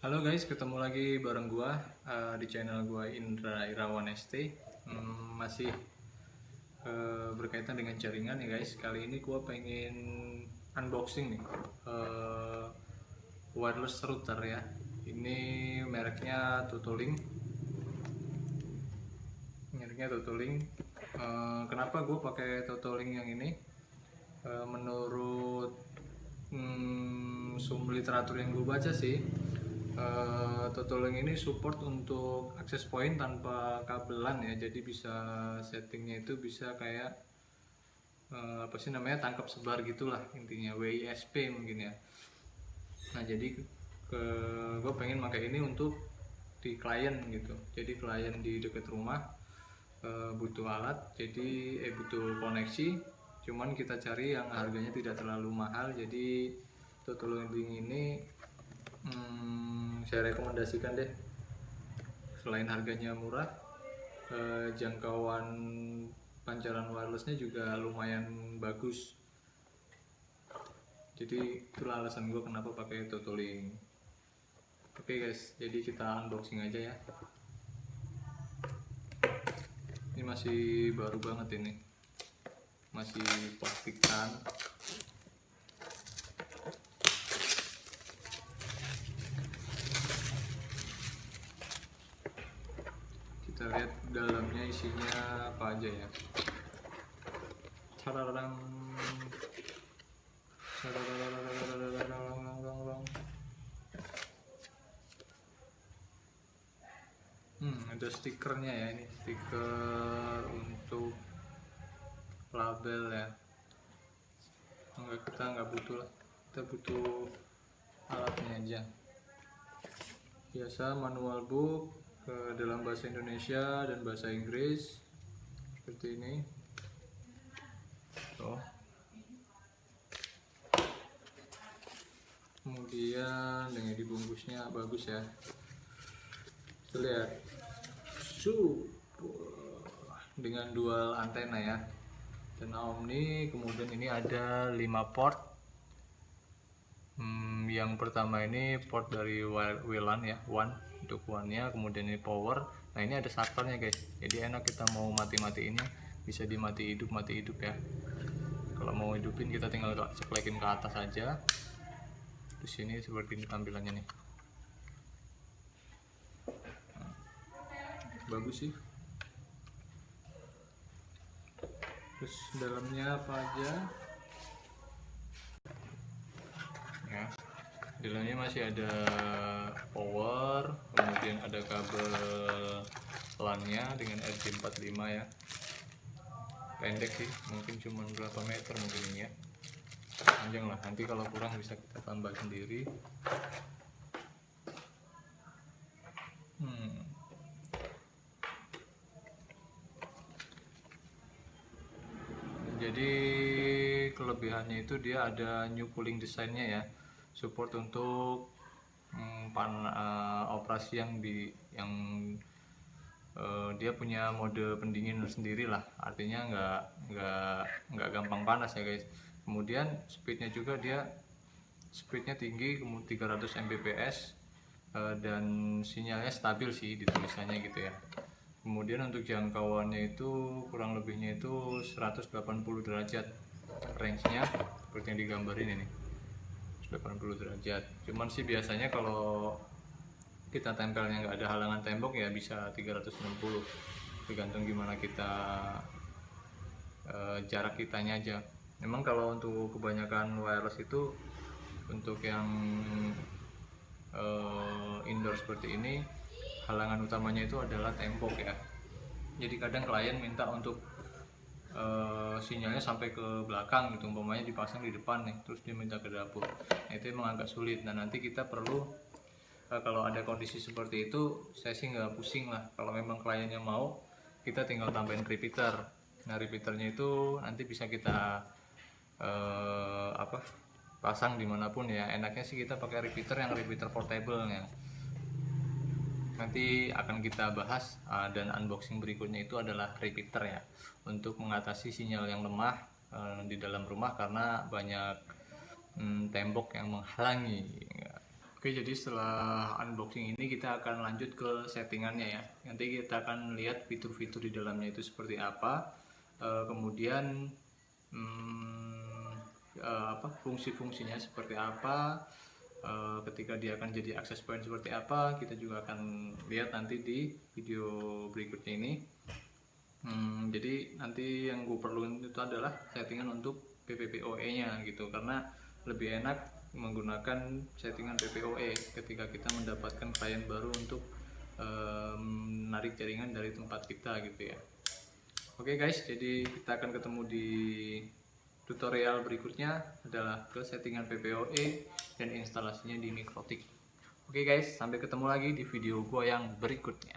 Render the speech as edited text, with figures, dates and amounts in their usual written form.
Halo guys, ketemu lagi bareng gua di channel gua Indra Irawan ST. Masih berkaitan dengan jaringan ya guys. Kali ini gua pengen unboxing nih wireless router ya. Ini mereknya Tutulink. Kenapa gue pakai Tutulink yang ini? Menurut sumber literatur yang gue baca sih, Tutulink ini support untuk akses point tanpa kabelan ya, jadi bisa settingnya itu bisa kayak apa sih namanya, tangkap sebar gitulah intinya, WISP mungkin ya. Nah jadi gue pengen pakai ini untuk di klien gitu, jadi klien di dekat rumah butuh alat, jadi butuh koneksi, cuman kita cari yang harganya tidak terlalu mahal. Jadi Tutulink ini saya rekomendasikan deh. Selain harganya murah, jangkauan pancaran wirelessnya juga lumayan bagus. Jadi itulah alasan gue kenapa pakai Tutulink. Oke guys, jadi kita unboxing aja ya. Ini masih baru banget, ini masih plastikan. Kita lihat dalamnya isinya apa aja ya. Tararang. Ada stikernya ya, ini stiker untuk label ya. Kita nggak butuh lah, kita butuh alatnya aja. Biasa manual book dalam bahasa Indonesia dan bahasa Inggris seperti ini. Tuh. Kemudian dengan dibungkusnya bagus ya. Kita lihat, dengan dual antena ya, antena omni. Kemudian ini ada 5 port. Yang pertama ini port dari WLAN ya, untuk WAN-nya. Kemudian ini power. Nah ini ada shutternya guys, jadi enak kita mau mati-mati ini bisa dimati hidup ya. Kalau mau hidupin kita tinggal ceklekin ke atas aja. Terus ini seperti ini tampilannya nih. Bagus sih. Terus dalamnya apa aja ya, dalamnya masih ada power, kemudian ada kabel LAN-nya dengan RJ45 ya, pendek sih, mungkin cuma berapa meter mungkin ini ya, panjang lah, nanti kalau kurang bisa kita tambah sendiri. Jadi kelebihannya itu dia ada new cooling desainnya ya, support untuk operasi yang dia punya mode pendingin sendiri lah, artinya nggak gampang panas ya guys. Kemudian speednya juga speednya tinggi, 300 Mbps, dan sinyalnya stabil sih di tulisannya gitu ya. Kemudian untuk jangkauannya itu kurang lebihnya itu 180 derajat range-nya, seperti yang digambarin ini, 180 derajat. Cuman sih biasanya kalau kita tempelnya nggak ada halangan tembok ya bisa 360, tergantung gimana kita jarak kitanya aja. Memang kalau untuk kebanyakan wireless itu, untuk yang indoor seperti ini, halangan utamanya itu adalah tembok ya. Jadi kadang klien minta untuk sinyalnya sampai ke belakang gitu, umpamanya dipasang di depan nih, terus dia minta ke dapur. Nah, itu emang agak sulit. Nah nanti kita perlu kalau ada kondisi seperti itu, saya sih nggak pusing lah. Kalau memang kliennya mau, kita tinggal tambahin repeater. Nah repeaternya itu nanti bisa kita pasang dimanapun ya. Enaknya sih kita pakai repeater yang repeater portable ya. Nanti akan kita bahas dan unboxing berikutnya itu adalah repeater ya, untuk mengatasi sinyal yang lemah di dalam rumah karena banyak tembok yang menghalangi. Oke, jadi setelah unboxing ini kita akan lanjut ke settingannya ya. Nanti kita akan lihat fitur-fitur di dalamnya itu seperti apa. Kemudian fungsi-fungsinya seperti apa. Ketika dia akan jadi access point seperti apa, kita juga akan lihat nanti di video berikutnya ini. Jadi nanti yang gue perluin itu adalah settingan untuk PPPoE nya gitu, karena lebih enak menggunakan settingan PPoE ketika kita mendapatkan klien baru untuk menarik jaringan dari tempat kita gitu ya. Oke guys, jadi kita akan ketemu di tutorial berikutnya adalah ke settingan PPoE dan instalasinya di Mikrotik. Oke guys, sampai ketemu lagi di video gua yang berikutnya.